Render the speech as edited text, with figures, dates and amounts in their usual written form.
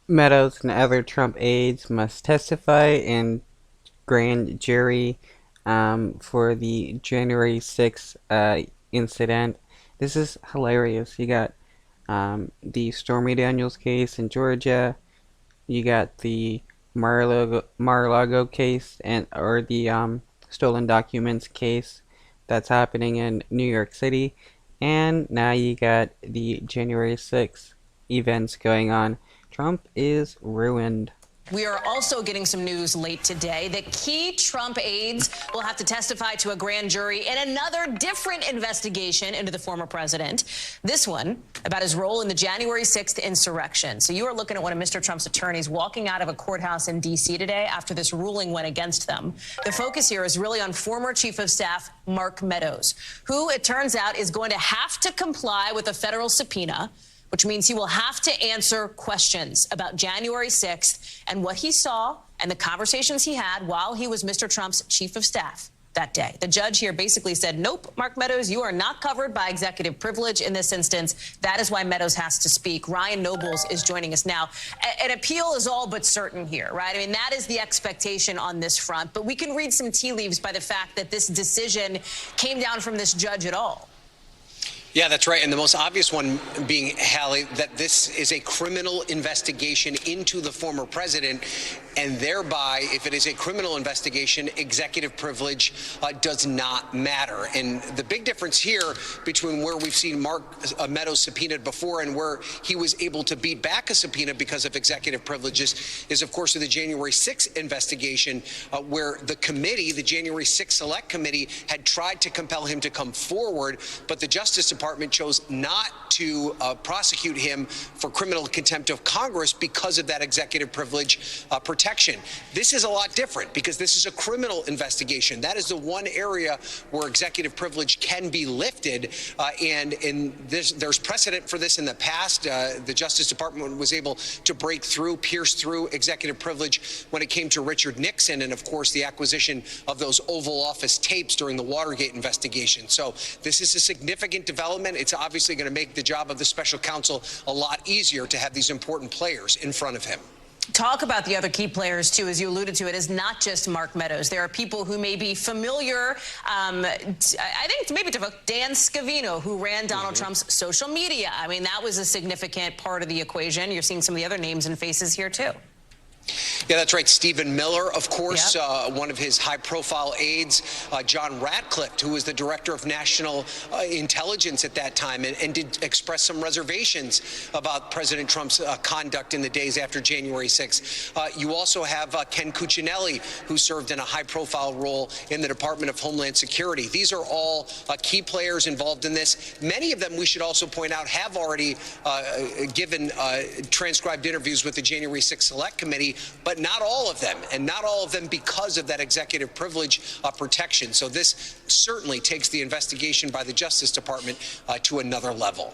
Meadows and other Trump aides must testify in grand jury for the January 6th incident. This is hilarious. You got the Stormy Daniels case in Georgia. You got the Mar-a-Lago case or the stolen documents case that's happening in New York City. And now you got the January 6th events going on. Trump is ruined. We are also getting some news late today that key Trump aides will have to testify to a grand jury in another different investigation into the former president. This one about his role in the January 6th insurrection. So you are looking at one of Mr. Trump's attorneys walking out of a courthouse in D.C. today after this ruling went against them. The focus here is really on former Chief of Staff Mark Meadows, who it turns out is going to have to comply with a federal subpoena, which means he will have to answer questions about January 6th and what he saw and the conversations he had while he was Mr. Trump's chief of staff that day. The judge here basically said, nope, Mark Meadows, you are not covered by executive privilege in this instance. That is why Meadows has to speak. Ryan Nobles is joining us now. An appeal is all but certain here, right? I mean, that is the expectation on this front. But we can read some tea leaves by the fact that this decision came down from this judge at all. Yeah, that's right. And the most obvious one being, Hallie, that this is a criminal investigation into the former president. And thereby, if it is a criminal investigation, executive privilege does not matter. And the big difference here between where we've seen Mark Meadows subpoenaed before and where he was able to beat back a subpoena because of executive privileges is, of course, the January 6th investigation, where the committee, the January 6th Select Committee, had tried to compel him to come forward, but the Justice Department chose not to prosecute him for criminal contempt of Congress because of that executive privilege protection. This is a lot different because this is a criminal investigation. That is the one area where executive privilege can be lifted. And there's precedent for this in the past. The Justice Department was able to pierce through executive privilege when it came to Richard Nixon and, of course, the acquisition of those Oval Office tapes during the Watergate investigation. So this is a significant development. It's obviously going to make the job of the special counsel a lot easier to have these important players in front of him. Talk about the other key players, too. As you alluded to, it is not just Mark Meadows. There are people who may be familiar, I think maybe to Dan Scavino, who ran Donald Trump's social media. I mean, that was a significant part of the equation. You're seeing some of the other names and faces here, too. Yeah, that's right. Stephen Miller, of course, one of his high-profile aides, John Ratcliffe, who was the director of national intelligence at that time and did express some reservations about President Trump's conduct in the days after January 6th. You also have Ken Cuccinelli, who served in a high-profile role in the Department of Homeland Security. These are all key players involved in this. Many of them, we should also point out, have already given transcribed interviews with the January 6th Select Committee, but not all of them, and not all of them because of that executive privilege protection. So this certainly takes the investigation by the Justice Department to another level.